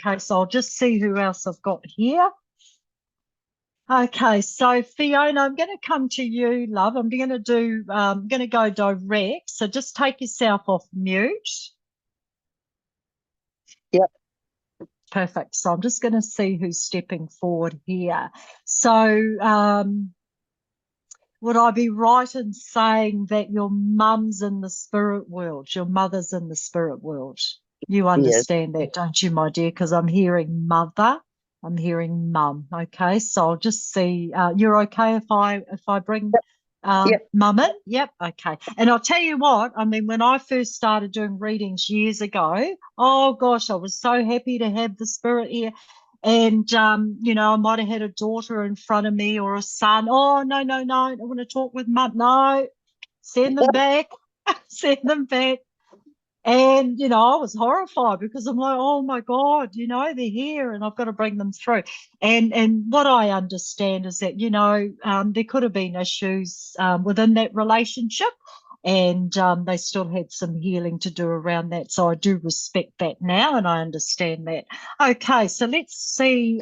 Okay, so I'll just see who else I've got here. Okay, so Fiona, I'm going to come to you, love. I'm going to go direct. So just take yourself off mute. Yep. Perfect. So I'm just going to see who's stepping forward here. So would I be right in saying that your mum's in the spirit world, your mother's in the spirit world? You understand that, don't you, my dear? Because I'm hearing mother, I'm hearing mum. Okay, so I'll just see. You're okay if I bring mum in? Yep. Okay. And I'll tell you what. I mean, when I first started doing readings years ago, oh gosh, I was so happy to have the spirit here. And, I might have had a daughter in front of me or a son. Oh, no, I want to talk with mum. No, send them back, send them back. And, I was horrified because I'm like, oh my God, they're here and I've got to bring them through. And what I understand is that, there could have been issues within that relationship, and they still had some healing to do around that. So I do respect that now, and I understand that. Okay, so let's see.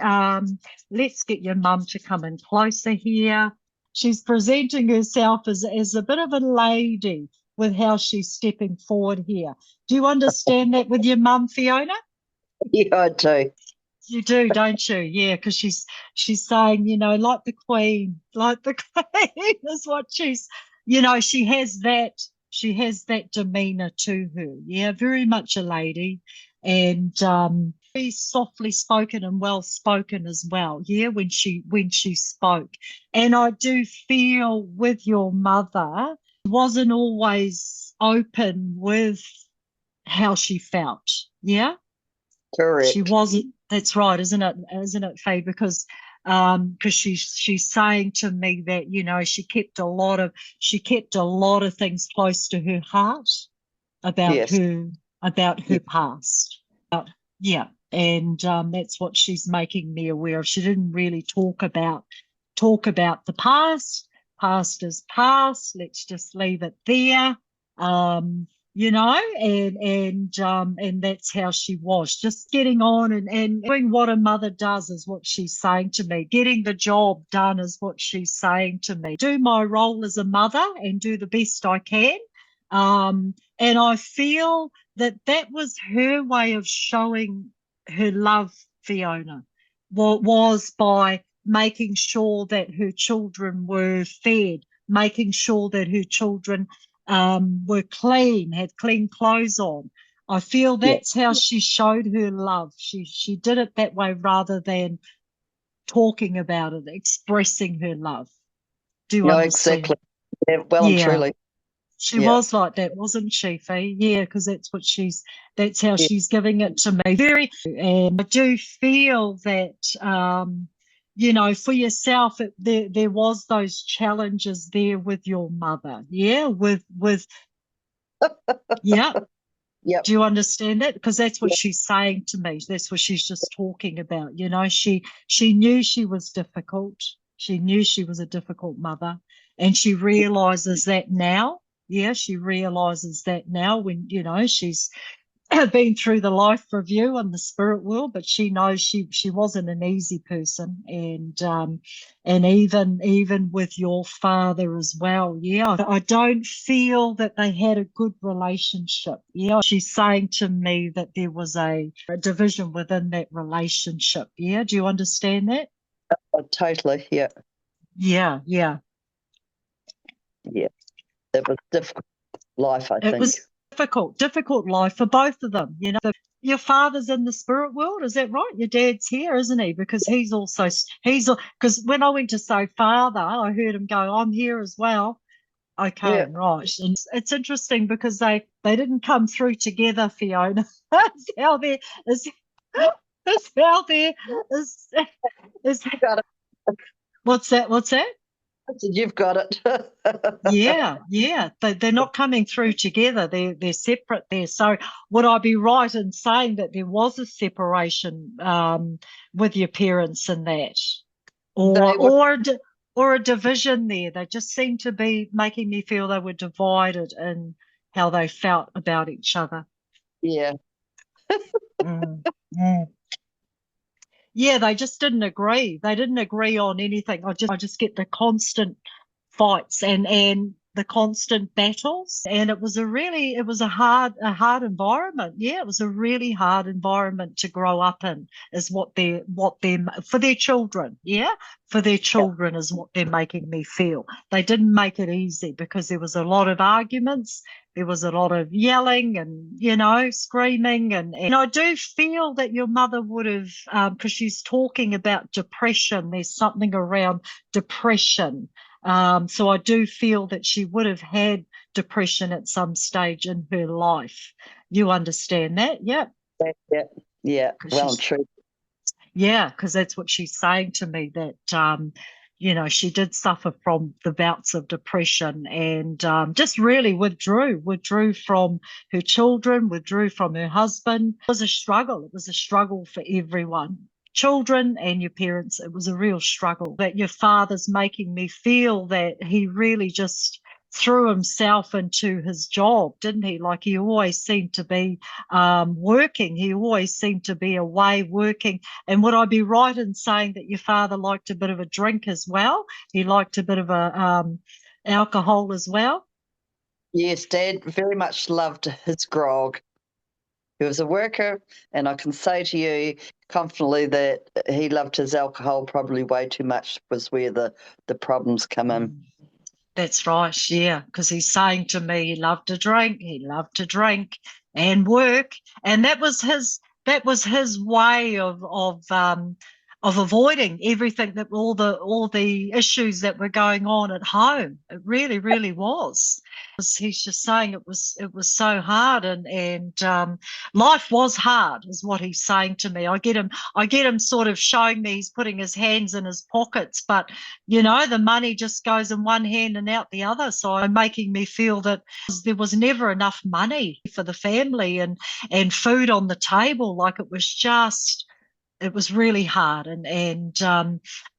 Let's get your mum to come in closer here. She's presenting herself as a bit of a lady with how she's stepping forward here. Do you understand that with your mum, Fiona? Yeah, I do. You do, don't you? Yeah, because she's saying, like the queen is what she's, she has that demeanor to her. Yeah, very much a lady, and very softly spoken and well spoken as well. Yeah, when she spoke, and I do feel with your mother wasn't always open with how she felt. Yeah. Correct. She wasn't. That's right, isn't it, Faye? Because she's saying to me that she kept a lot of things close to her heart about her past. Yeah, and that's what she's making me aware of. She didn't really talk about the past. Past is past. Let's just leave it there. And that's how she was, just getting on and doing what a mother does is what she's saying to me. Getting the job done is what she's saying to me. Do my role as a mother and do the best I can. And I feel that was her way of showing her love, Fiona, was by making sure that her children were fed, making sure that her children were clean, had clean clothes on. I feel that's how she showed her love. She did it that way rather than talking about it, expressing her love. Do you understand? Exactly. Yeah, well and truly. She was like that, wasn't she, Fee? Yeah, because that's how she's giving it to me. And I do feel that for yourself, there was those challenges there with your mother. Yeah, with yeah. Yep. Do you understand that? Because that's what she's saying to me. That's what she's just talking about. She knew she was difficult. She knew she was a difficult mother, and she realizes that now. Yeah, she realizes that now when she's been through the life review and the spirit world, but she knows she wasn't an easy person, and even with your father as well. Yeah, I don't feel that they had a good relationship. Yeah, she's saying to me that there was a division within that relationship. Yeah, do you understand that? Totally. Yeah. Yeah. Yeah. It was difficult life, I think. It was difficult life for both of them. Your father's in the spirit world, is that right? Your dad's here, isn't he? Because because when I went to say father, I heard him go, I'm here as well. Okay, right. And it's interesting because they didn't come through together, Fiona. It's how there is Got it. What's that? You've got it. Yeah. They're not coming through together. They're separate there. So would I be right in saying that there was a separation with your parents in that, or a division there? They just seem to be making me feel they were divided in how they felt about each other. Yeah. Mm. Yeah, they just didn't agree. They didn't agree on anything. I just get the constant fights and the constant battles. And it was a hard environment. Yeah, it was a really hard environment to grow up in, is what they're for their children. Yeah, for their Yeah. children is what they're making me feel. They didn't make it easy because there was a lot of arguments. There was a lot of yelling and, screaming. And I do feel that your mother would have, because she's talking about depression, there's something around depression. So I do feel that she would have had depression at some stage in her life. You understand that? Yeah. Yeah. Yeah. 'Cause Well and she's true. Yeah, because that's what she's saying to me, that she did suffer from the bouts of depression, and just really withdrew from her children, withdrew from her husband. It was a struggle. It was a struggle for everyone. Children and your parents, it was a real struggle. That your father's making me feel that he really just threw himself into his job, didn't he? Like, he always seemed to be working. He always seemed to be away working. And would I be right in saying that your father liked a bit of a drink as well? He liked a bit of a alcohol as well. Yes, Dad very much loved his grog. He was a worker, and I can say to you confidently that he loved his alcohol probably way too much, was where the problems come in. That's right, yeah, because he's saying to me he loved to drink and work, and that was his way of avoiding everything, that all the issues that were going on at home. It really, really was. He's just saying it was so hard, and life was hard, is what he's saying to me. I get him sort of showing me he's putting his hands in his pockets, but the money just goes in one hand and out the other. So making me feel that there was never enough money for the family and food on the table. Like, it was really hard, and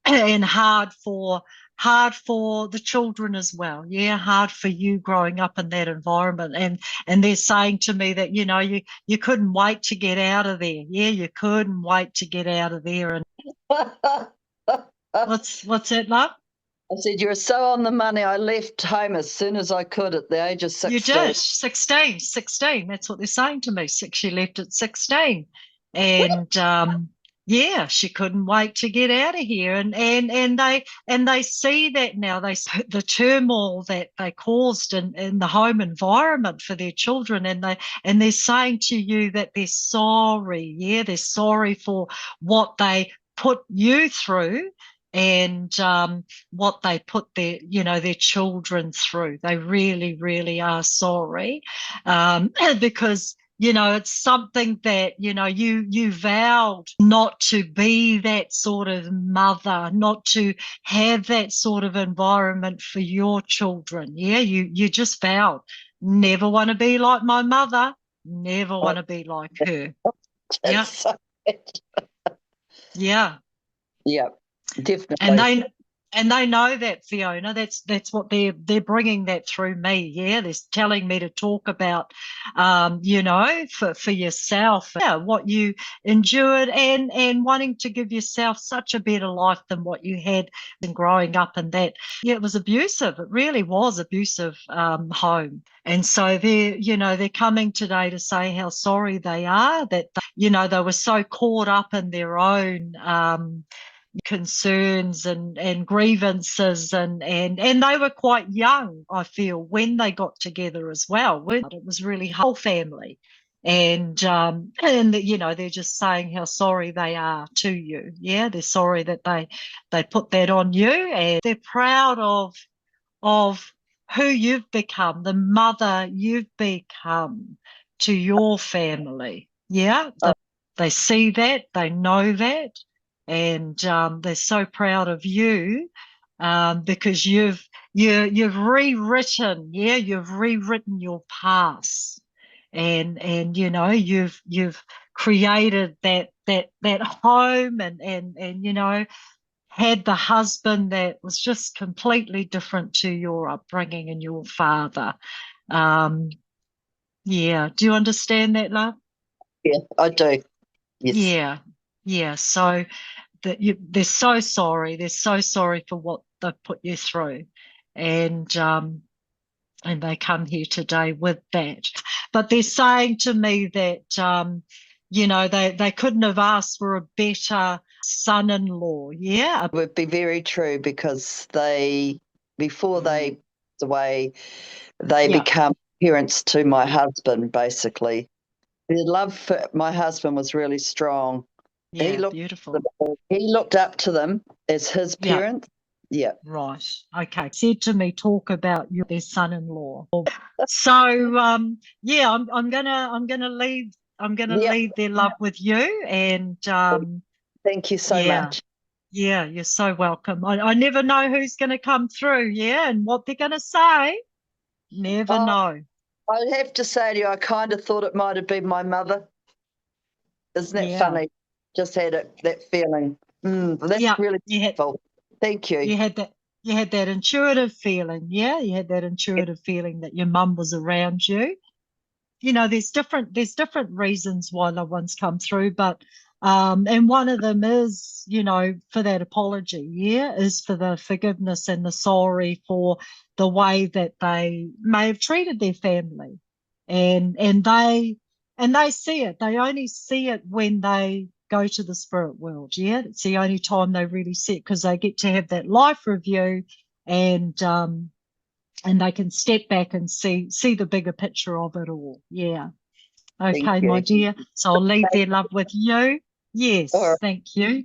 and hard for the children as well. Yeah, hard for you growing up in that environment. And they're saying to me that, you couldn't wait to get out of there. Yeah, you couldn't wait to get out of there. And I what's that, love? said, "You were so on the money. I left home as soon as I could at the age of You 16." did. 16. That's what they're saying to me. She left at 16. And yeah, she couldn't wait to get out of here. And they see that now. The turmoil that they caused in the home environment for their children, and they're saying to you that they're sorry. Yeah, they're sorry for what they put you through, and what they put their children through. They really, really are sorry, because it's something that you vowed not to be that sort of mother, not to have that sort of environment for your children. Yeah, you just vowed, never want to be like my mother, never Oh, want to be like her. that's Yeah, so yeah. yeah, And definitely. they know that, Fiona. That's what they're bringing that through me. Yeah, they're telling me to talk about, for yourself, yeah, what you endured, and wanting to give yourself such a better life than what you had in growing up in that. Yeah, it was abusive. It really was abusive, home. And so they're coming today to say how sorry they are, that they were so caught up in their own concerns and grievances, and they were quite young, I feel, when they got together as well. It was really whole family. And they're just saying how sorry they are to you. Yeah, they're sorry that they put that on you, and they're proud of who you've become, the mother you've become to your family. Yeah, they see that, they know that, and they're so proud of you, because you've rewritten, yeah, you've rewritten your past, and you've created that home, and had the husband that was just completely different to your upbringing and your father. Um, yeah. Do you understand that, love? Yeah, I do. Yes. Yeah. Yeah. So they're so sorry. They're so sorry for what they've put you through. And they come here today with that. But they're saying to me that, they couldn't have asked for a better son-in-law. Yeah. It would be very true because before they passed away, they Yeah. become parents to my husband, basically. Their love for my husband was really strong. He Yeah. looked, Beautiful. he looked up to them as his Yeah. parents. Yeah. Right. Okay. Said to me, talk about their son-in-law. So yeah, I'm gonna Yep. leave their love with you. And Thank you so yeah, much. yeah, you're so welcome. I never know who's gonna come through, yeah, and what they're gonna say. Never Oh, know. I have to say to you, I kind of thought it might have been my mother. Isn't that Yeah. funny? Just had that feeling. That's Yeah. really You had beautiful. Thank you. you had that you had that intuitive feeling, yeah. You had that intuitive feeling that your mum was around you. There's different reasons why loved ones come through, but and one of them is, for that apology, yeah, is for the forgiveness and the sorry for the way that they may have treated their family. And they see it. They only see it when they go to the spirit world. Yeah. It's the only time they really see it, because they get to have that life review, and they can step back and see the bigger picture of it all. Yeah. Thank Okay, my you. dear. So I'll leave their love with you. All Yes, right. thank you.